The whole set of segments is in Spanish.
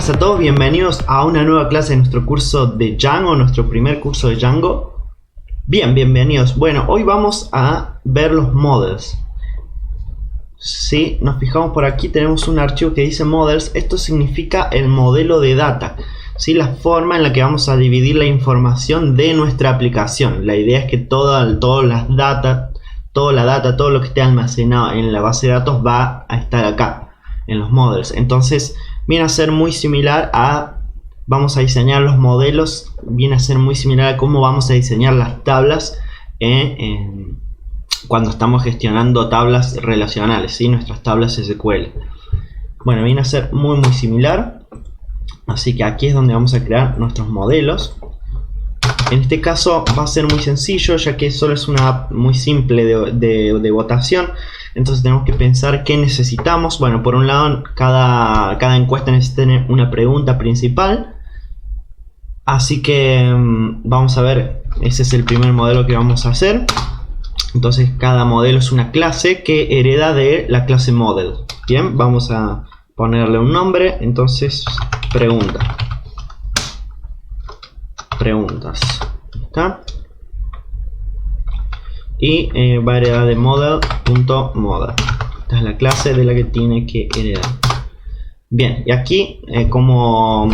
buenas a todos, bienvenidos a una nueva clase de nuestro curso de Django, nuestro primer curso de Django. Bienvenidos. Bueno, hoy vamos a ver los models. Si nos fijamos por aquí, tenemos un archivo que dice models. Esto significa el modelo de data, ¿sí? La forma en la que vamos a dividir la información de nuestra aplicación. La idea es que toda la data, todo lo que esté almacenado en la base de datos va a estar acá, en los models. Entonces viene a ser muy similar a, vamos a diseñar los modelos, viene a ser muy similar a cómo vamos a diseñar las tablas cuando estamos gestionando tablas relacionales, ¿sí? Nuestras tablas SQL. Bueno, viene a ser muy similar. Así que aquí es donde vamos a crear nuestros modelos. En este caso va a ser muy sencillo, ya que solo es una app muy simple de votación. Entonces tenemos que pensar qué necesitamos. Bueno, por un lado, cada encuesta necesita tener una pregunta principal. Así que vamos a ver, ese es el primer modelo que vamos a hacer. Entonces cada modelo es una clase que hereda de la clase model. Bien, vamos a ponerle un nombre. Entonces, preguntas. ¿Está? Y variedad de model.model. Esta es la clase de la que tiene que heredar. Bien, y aquí como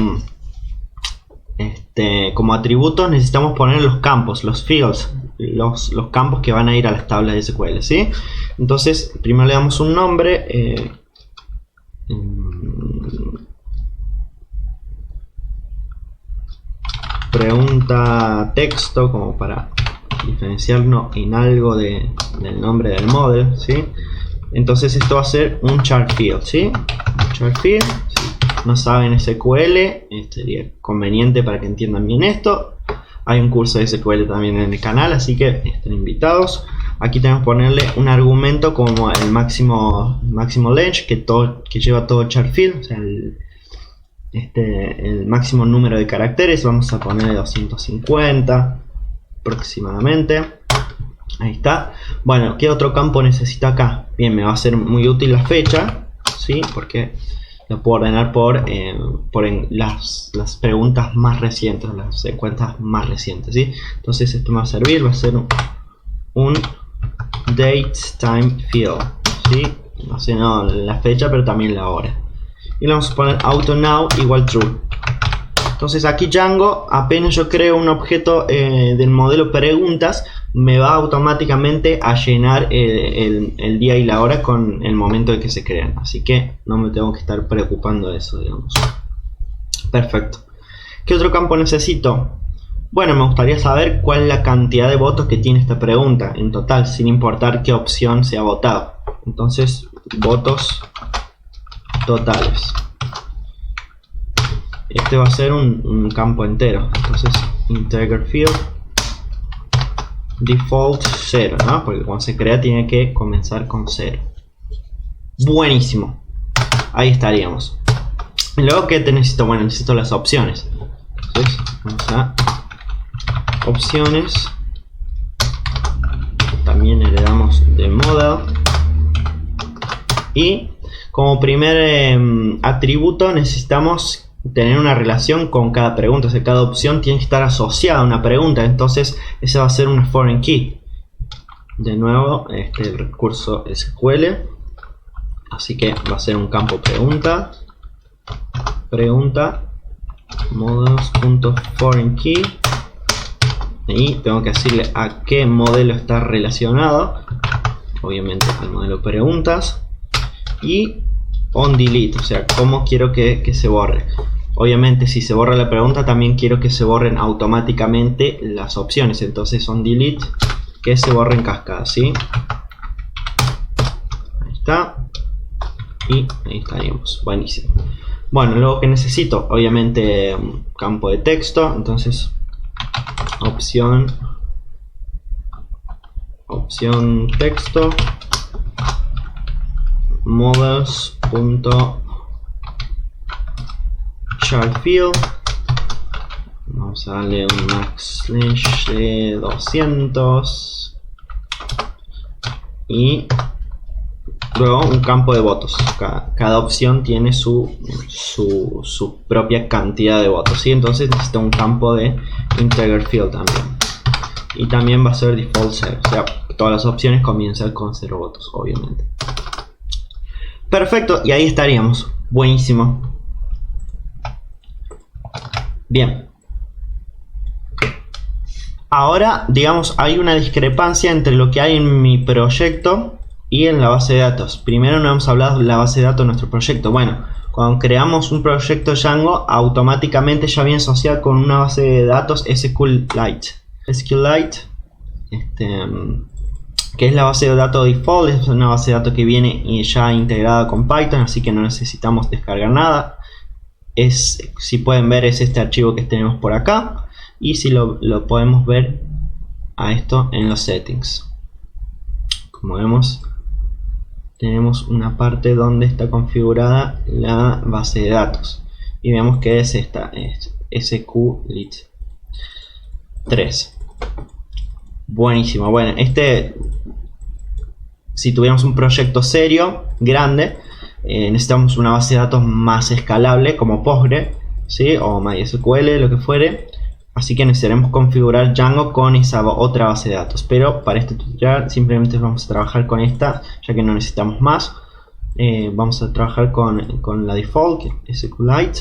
atributos necesitamos poner los campos, los fields, los campos que van a ir a las tablas de SQL, ¿sí? Entonces primero le damos un nombre. Pregunta texto, como para diferenciarnos en algo del nombre del model, ¿sí? Entonces esto va a ser un chart field, ¿sí? Un chart field. Si no saben SQL, sería conveniente para que entiendan bien esto. Hay un curso de SQL también en el canal, así que estén invitados. Aquí tenemos que ponerle un argumento como el máximo length que lleva todo chart field, o sea, el máximo número de caracteres. Vamos a poner 250 aproximadamente. Ahí está. Bueno, ¿qué otro campo necesito acá? Bien, me va a ser muy útil la fecha, ¿sí? Porque lo puedo ordenar por las preguntas más recientes, las encuestas más recientes, ¿sí? Entonces esto me va a servir, va a ser un date time field, ¿sí? No sé, no la fecha, pero también la hora. Y le vamos a poner auto now igual true. Entonces aquí Django, apenas yo creo un objeto del modelo preguntas, me va automáticamente a llenar el día y la hora con el momento en que se crean. Así que no me tengo que estar preocupando de eso, digamos. Perfecto. ¿Qué otro campo necesito? Bueno, me gustaría saber cuál es la cantidad de votos que tiene esta pregunta en total, sin importar qué opción se ha votado. Entonces, votos totales. Este va a ser un campo entero. Entonces, integer field default 0, ¿no? Porque cuando se crea tiene que comenzar con 0. Buenísimo. Ahí estaríamos. Y luego, ¿qué te necesito? Bueno, necesito las opciones. Entonces, vamos a opciones. También heredamos de model. Y como primer atributo necesitamos tener una relación con cada pregunta. O sea, cada opción tiene que estar asociada a una pregunta. Entonces esa va a ser una foreign key. De nuevo, el recurso SQL. Así que va a ser un campo pregunta. Models.foreign key. Y tengo que decirle a qué modelo está relacionado. Obviamente al modelo preguntas. Y on delete, o sea, cómo quiero que se borre. Obviamente si se borra la pregunta también quiero que se borren automáticamente las opciones. Entonces on delete, que se borre en cascada, ¿sí? Ahí está. Y ahí estaríamos. Buenísimo. Bueno, luego que necesito, obviamente un campo de texto. Entonces opción texto models.chartfield. Vamos a darle un max slash de 200 y luego un campo de votos. Cada opción tiene su propia cantidad de votos, ¿sí? Entonces necesito un campo de integer field también. Y también va a ser default 0, o sea, todas las opciones comienzan con 0 votos, obviamente. Perfecto, y ahí estaríamos. Buenísimo. Bien. Ahora, digamos, hay una discrepancia entre lo que hay en mi proyecto y en la base de datos. Primero no hemos hablado de la base de datos de nuestro proyecto. Bueno, cuando creamos un proyecto Django, automáticamente ya viene asociado con una base de datos SQLite. SQLite, que es la base de datos default, es una base de datos que viene ya integrada con Python, así que no necesitamos descargar nada. Si pueden ver, es este archivo que tenemos por acá. Y si lo podemos ver a esto en los settings. Como vemos, tenemos una parte donde está configurada la base de datos. Y vemos que es esta, es SQLite 3. Buenísimo. Bueno, si tuviéramos un proyecto serio, grande, necesitamos una base de datos más escalable como Postgre, ¿sí? O MySQL, lo que fuere. Así que necesitaremos configurar Django con esa otra base de datos. Pero para este tutorial simplemente vamos a trabajar con esta, ya que no necesitamos más. Vamos a trabajar con la default, que es SQLite.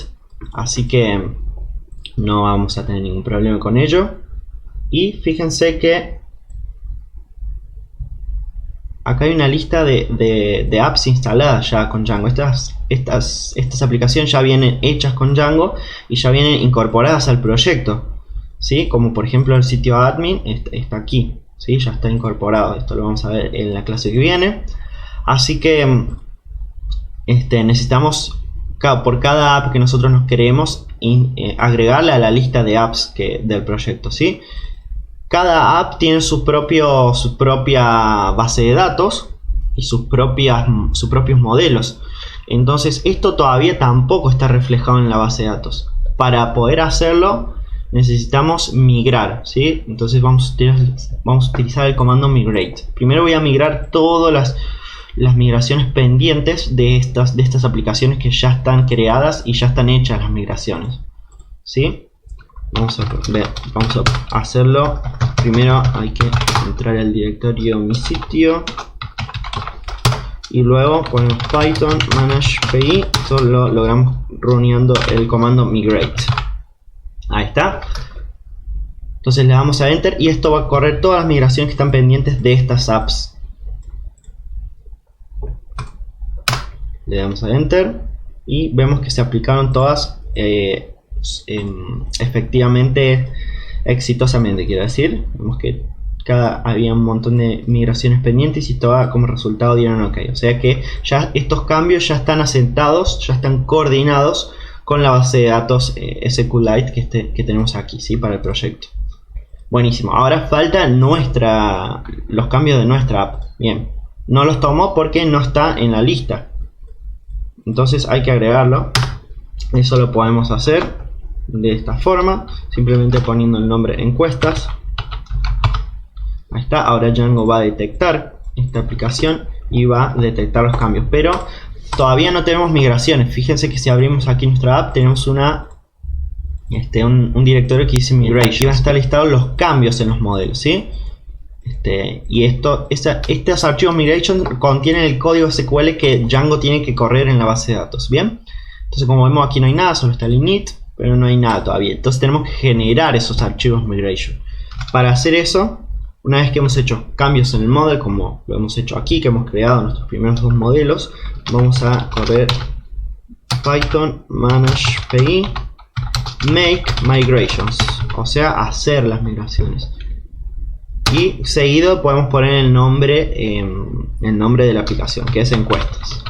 Así que no vamos a tener ningún problema con ello. Y fíjense que acá hay una lista de apps instaladas ya con Django. Estas aplicaciones ya vienen hechas con Django y ya vienen incorporadas al proyecto, ¿sí? Como por ejemplo el sitio admin está aquí, ¿sí? Ya está incorporado. Esto lo vamos a ver en la clase que viene. Así que necesitamos por cada app que nosotros nos creemos agregarla a la lista de apps del proyecto, ¿sí? Cada app tiene su propia base de datos y sus propios modelos. Entonces esto todavía tampoco está reflejado en la base de datos. Para poder hacerlo necesitamos migrar, ¿sí? Entonces vamos a utilizar el comando migrate. Primero voy a migrar todas las migraciones pendientes de estas aplicaciones que ya están creadas y ya están hechas las migraciones, ¿sí? Vamos a hacerlo. Primero hay que entrar al directorio mi sitio y luego ponemos python manage pi. Esto lo logramos runeando el comando migrate. Ahí está. Entonces le damos a enter y esto va a correr todas las migraciones que están pendientes de estas apps. Le damos a enter y vemos que se aplicaron todas efectivamente, exitosamente, quiero decir. Vemos que había un montón de migraciones pendientes y todas como resultado dieron ok. O sea que ya estos cambios ya están asentados, ya están coordinados con la base de datos SQLite que tenemos aquí, ¿sí? Para el proyecto. Buenísimo. Ahora falta los cambios de nuestra app. Bien, no los tomó porque no está en la lista. Entonces hay que agregarlo. Eso lo podemos hacer de esta forma, simplemente poniendo el nombre encuestas. Ahí está. Ahora Django va a detectar esta aplicación y va a detectar los cambios, pero todavía no tenemos migraciones. Fíjense que si abrimos aquí nuestra app tenemos un directorio que dice migration y va a estar listados los cambios en los modelos, ¿sí? Y estos archivos migration contienen el código SQL que Django tiene que correr en la base de datos. Bien, entonces como vemos aquí no hay nada, solo está el init, pero no hay nada todavía. Entonces tenemos que generar esos archivos migration. Para hacer eso, una vez que hemos hecho cambios en el model, como lo hemos hecho aquí, que hemos creado nuestros primeros dos modelos, vamos a correr python manage pi make migrations, o sea, hacer las migraciones. Y seguido podemos poner el nombre de la aplicación, que es encuestas.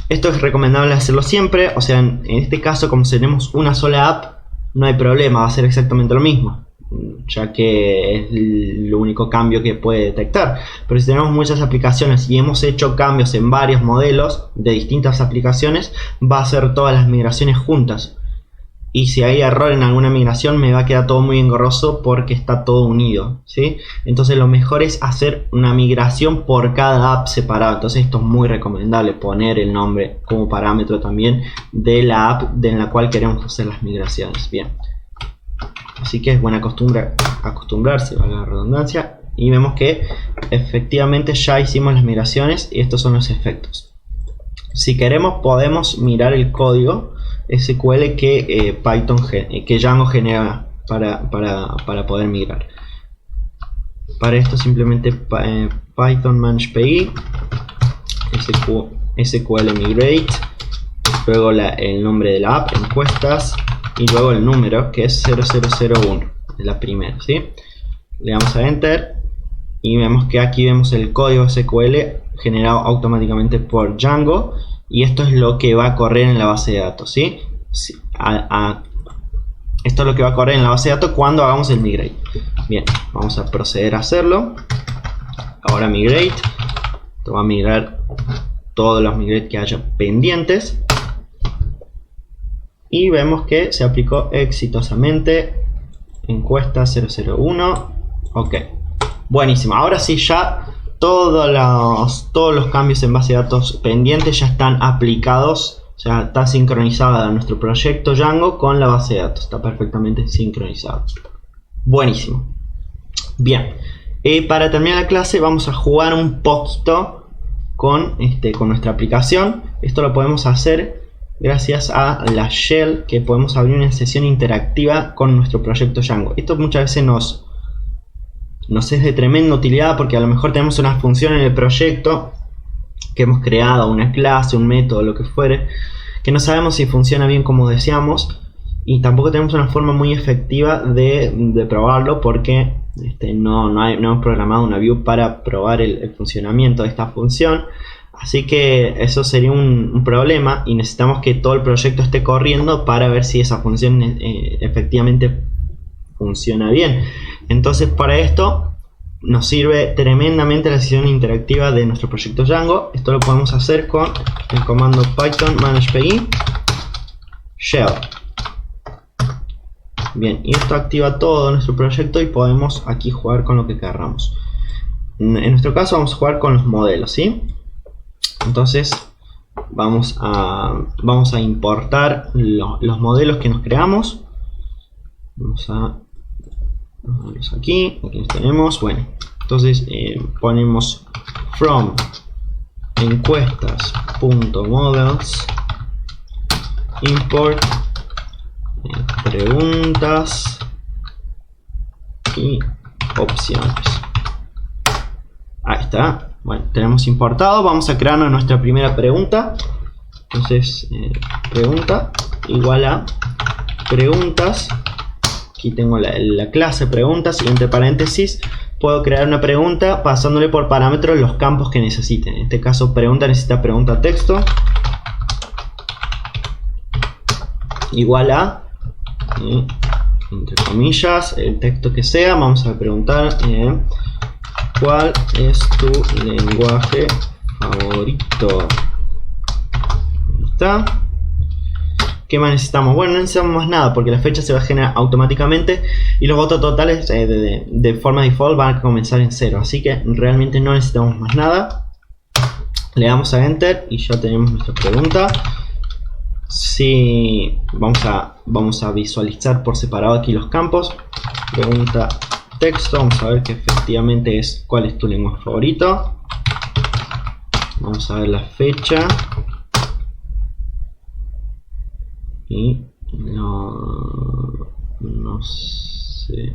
Esto es recomendable hacerlo siempre, o sea, en este caso, como tenemos una sola app, no hay problema, va a ser exactamente lo mismo, ya que es el único cambio que puede detectar. Pero si tenemos muchas aplicaciones y hemos hecho cambios en varios modelos de distintas aplicaciones, va a hacer todas las migraciones juntas. y si hay error en alguna migración me va a quedar todo muy engorroso porque está todo unido, ¿sí? Entonces lo mejor es hacer una migración por cada app separado. Entonces esto es muy recomendable, poner el nombre como parámetro también de la app en la cual queremos hacer las migraciones. Bien, así que es buena costumbre acostumbrarse, valga la redundancia, y vemos que efectivamente ya hicimos las migraciones y estos son los efectos. Si queremos podemos mirar el código SQL que que Django genera para poder migrar. Para esto simplemente Python manage PI SQL migrate, luego el nombre de la app, encuestas, y luego el número que es 0001, es la primera, ¿sí? Le damos a enter y vemos que aquí vemos el código SQL generado automáticamente por Django, y esto es lo que va a correr en la base de datos, ¿sí? Esto es lo que va a correr en la base de datos cuando hagamos el migrate. Bien, vamos a proceder a hacerlo. Ahora migrate. Esto va a migrar todos los migrate que haya pendientes. Y vemos que se aplicó exitosamente. Encuesta 001. Ok. Buenísimo. Ahora sí ya todos los cambios en base de datos pendientes ya están aplicados. O sea, está sincronizado nuestro proyecto Django con la base de datos. Está perfectamente sincronizado. Buenísimo. Bien. Para terminar la clase vamos a jugar un poquito con nuestra aplicación. Esto lo podemos hacer gracias a la shell, que podemos abrir una sesión interactiva con nuestro proyecto Django. Esto muchas veces nos es de tremenda utilidad porque a lo mejor tenemos una función en el proyecto que hemos creado, una clase, un método, lo que fuere, que no sabemos si funciona bien como deseamos, y tampoco tenemos una forma muy efectiva de probarlo porque no hemos programado una view para probar el funcionamiento de esta función. Así que eso sería un problema y necesitamos que todo el proyecto esté corriendo para ver si esa función efectivamente funciona bien. Entonces para esto nos sirve tremendamente la sesión interactiva de nuestro proyecto Django. Esto lo podemos hacer con el comando Python manage PI shell. Bien, y esto activa todo nuestro proyecto y podemos aquí jugar con lo que queramos. En nuestro caso vamos a jugar con los modelos, ¿sí? Entonces vamos a importar los modelos que nos creamos. Vamos a verlos aquí los tenemos. Bueno, entonces ponemos from encuestas.models import preguntas y opciones. Ahí está. Bueno, tenemos importado. Vamos a crear nuestra primera pregunta. Entonces pregunta igual a preguntas. Aquí tengo la clase preguntas y entre paréntesis puedo crear una pregunta pasándole por parámetros los campos que necesiten. En este caso pregunta necesita pregunta texto igual a entre comillas el texto que sea. Vamos a preguntar ¿cuál es tu lenguaje favorito? Ahí está. ¿Qué más necesitamos? Bueno, no necesitamos más nada porque la fecha se va a generar automáticamente y los votos totales de forma default van a comenzar en 0. Así que realmente no necesitamos más nada. Le damos a enter y ya tenemos nuestra pregunta. Si vamos a visualizar por separado aquí los campos. Pregunta texto, vamos a ver que efectivamente es ¿cuál es tu lenguaje favorito? Vamos a ver la fecha y no sé.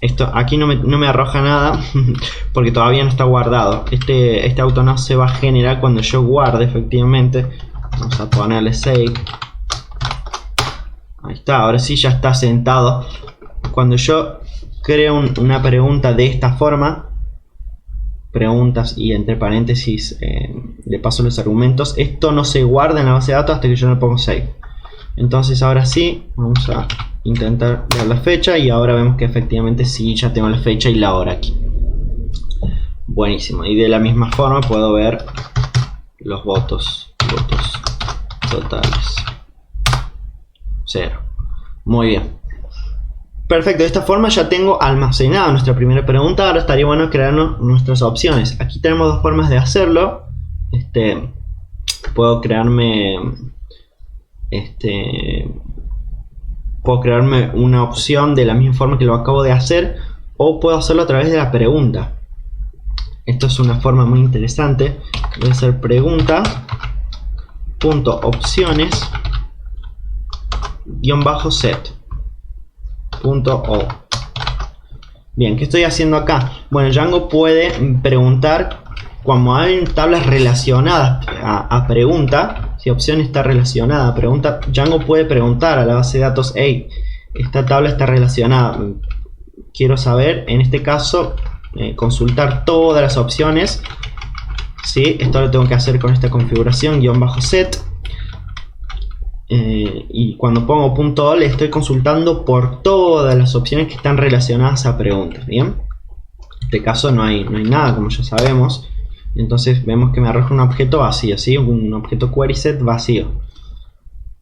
Esto aquí no me arroja nada porque todavía no está guardado. Este auto no se va a generar cuando yo guarde efectivamente. Vamos a ponerle save. Ahí está, ahora sí ya está sentado. Cuando yo creo una pregunta de esta forma, preguntas y entre paréntesis le paso los argumentos, esto no se guarda en la base de datos hasta que yo no pongo save. Entonces ahora sí, vamos a intentar ver la fecha y ahora vemos que efectivamente sí, ya tengo la fecha y la hora aquí. Buenísimo, y de la misma forma puedo ver los votos totales. 0. Muy bien. Perfecto, de esta forma ya tengo almacenada nuestra primera pregunta. Ahora estaría bueno crearnos nuestras opciones. Aquí tenemos dos formas de hacerlo. Puedo crearme una opción de la misma forma que lo acabo de hacer, o puedo hacerlo a través de la pregunta. Esto es una forma muy interesante. Voy a hacer pregunta.opciones _set .all. Bien, ¿qué estoy haciendo acá? Bueno, Django puede preguntar cuando hay tablas relacionadas a pregunta. Si opción está relacionada a pregunta, Django puede preguntar a la base de datos: hey, esta tabla está relacionada, quiero saber, en este caso, consultar todas las opciones. ¿Sí? Esto lo tengo que hacer con esta configuración _set. Y cuando pongo .all estoy consultando por todas las opciones que están relacionadas a preguntas. Bien, en este caso no hay nada, como ya sabemos. Entonces vemos que me arroja un objeto vacío, ¿sí? Un objeto query set vacío.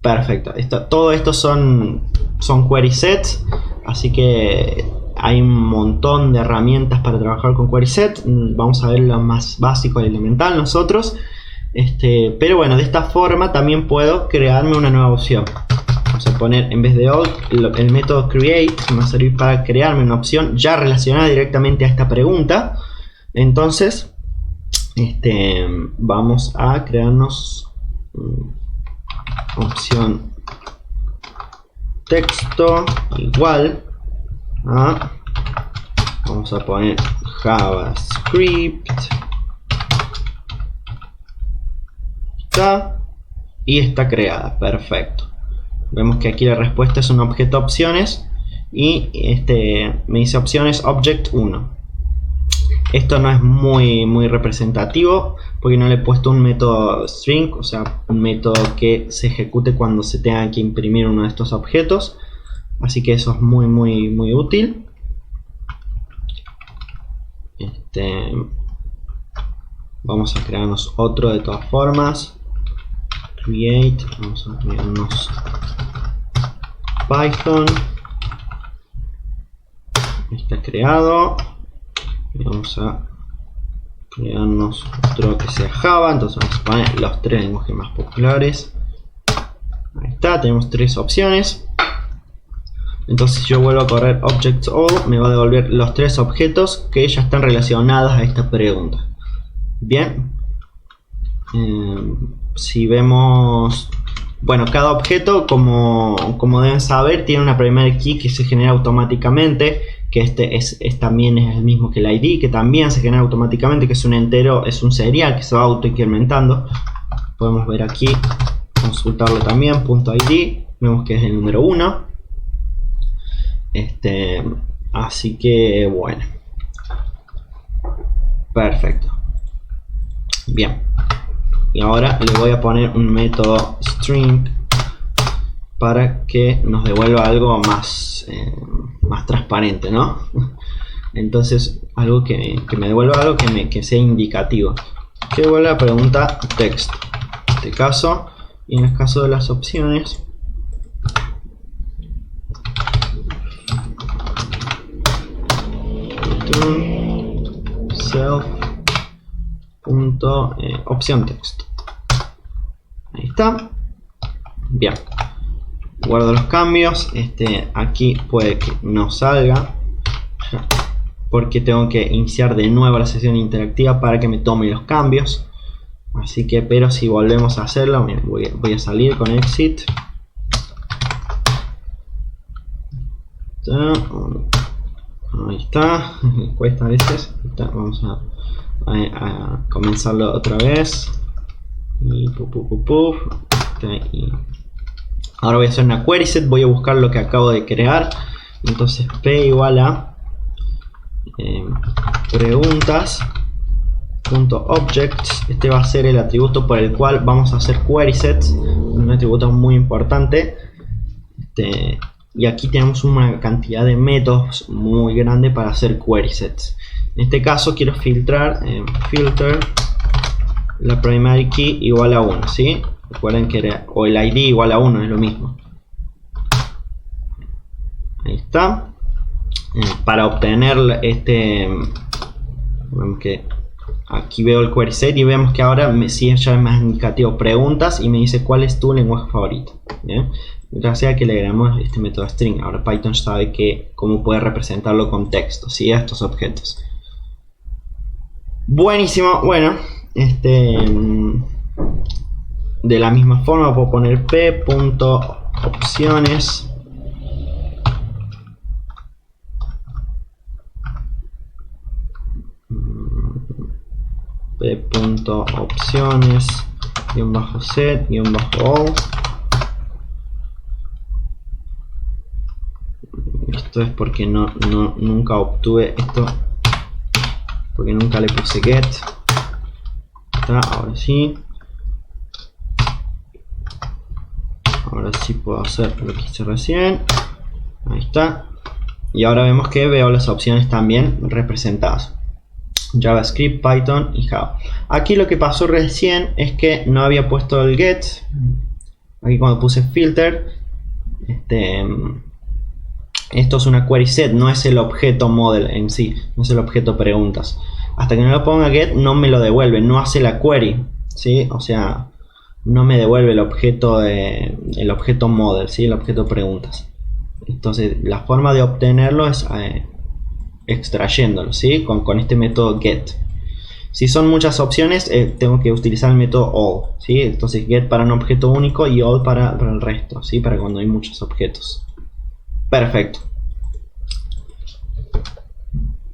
Perfecto. Todo esto son query sets, así que hay un montón de herramientas para trabajar con query set. Vamos a ver lo más básico y elemental nosotros. Pero bueno, de esta forma también puedo crearme una nueva opción. Vamos a poner, en vez de all, el método create, que me va a servir para crearme una opción ya relacionada directamente a esta pregunta. Entonces, vamos a crearnos opción texto igual a, vamos a poner JavaScript. Y está creada, perfecto. Vemos que aquí la respuesta es un objeto opciones y me dice opciones object 1. Esto no es muy representativo porque no le he puesto un método string, o sea, un método que se ejecute cuando se tenga que imprimir uno de estos objetos. Así que eso es muy útil. Vamos a crearnos otro de todas formas. Create, vamos a crearnos Python. Está creado. Y vamos a crearnos otro que sea Java. Entonces vamos a poner los tres lenguajes más populares. Ahí está, tenemos tres opciones. Entonces si yo vuelvo a correr objects all, me va a devolver los tres objetos que ya están relacionados a esta pregunta. Bien. Si vemos, bueno, cada objeto, como deben saber, tiene una primary key que se genera automáticamente, que también es el mismo que el ID, que también se genera automáticamente, que es un entero, es un serial que se va autoincrementando. Podemos ver aquí, consultarlo también, .id, vemos que es el número 1. Así que bueno, perfecto. Bien, y ahora le voy a poner un método string para que nos devuelva algo más transparente, ¿no? Entonces algo que me devuelva algo que sea indicativo, que devuelva la pregunta texto en este caso. Y en el caso de las opciones, self opción texto. Ahí está. Bien, guardo los cambios. Aquí puede que no salga porque tengo que iniciar de nuevo la sesión interactiva para que me tome los cambios. Así que, pero si volvemos a hacerlo, voy a salir con exit. Ahí está. Cuesta a veces. Vamos a comenzarlo otra vez. Y ahora voy a hacer una query set. Voy a buscar lo que acabo de crear. Entonces p igual a preguntas.objects. Este va a ser el atributo por el cual vamos a hacer query sets, un atributo muy importante. Y aquí tenemos una cantidad de métodos muy grande para hacer query sets. En este caso quiero filtrar filter la primary key igual a 1, ¿sí? Recuerden que era, o el ID igual a 1, es lo mismo. Ahí está. Para obtener vemos que aquí veo el query set y vemos que ahora sí ya es más indicativo preguntas y me dice cuál es tu lenguaje favorito. ¿Bien? Gracias a que le agregamos este método string. Ahora Python sabe cómo puede representarlo con texto, ¿sí? A estos objetos. Buenísimo. Bueno, de la misma forma puedo poner p.opciones. p.opciones -set -all. Esto es porque nunca obtuve esto, porque nunca le puse get. Está, ahora sí. Ahora sí puedo hacer lo que hice recién. Ahí está. Y ahora vemos que veo las opciones también representadas. JavaScript, Python y Java. Aquí lo que pasó recién es que no había puesto el get. Aquí cuando puse filter, esto es una query set, no es el objeto model en sí, no es el objeto preguntas. Hasta que no lo ponga get no me lo devuelve, no hace la query, ¿sí? O sea, no me devuelve el objeto model, ¿sí? El objeto preguntas. Entonces la forma de obtenerlo es extrayéndolo, ¿sí? Con este método get. Si son muchas opciones, tengo que utilizar el método all, ¿sí? Entonces get para un objeto único y all para el resto, ¿sí? Para cuando hay muchos objetos. Perfecto.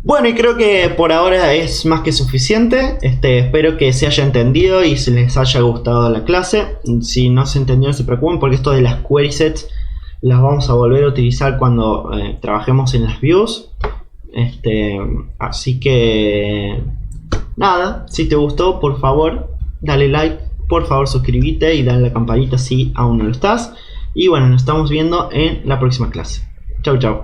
Bueno, y creo que por ahora es más que suficiente. Espero que se haya entendido y se les haya gustado la clase. Si no se entendió, no se preocupen, porque esto de las query sets las vamos a volver a utilizar cuando trabajemos en las views. Así que nada, si te gustó, por favor dale like, por favor suscríbete y dale a la campanita si aún no lo estás. Y bueno, nos estamos viendo en la próxima clase. Chau chau.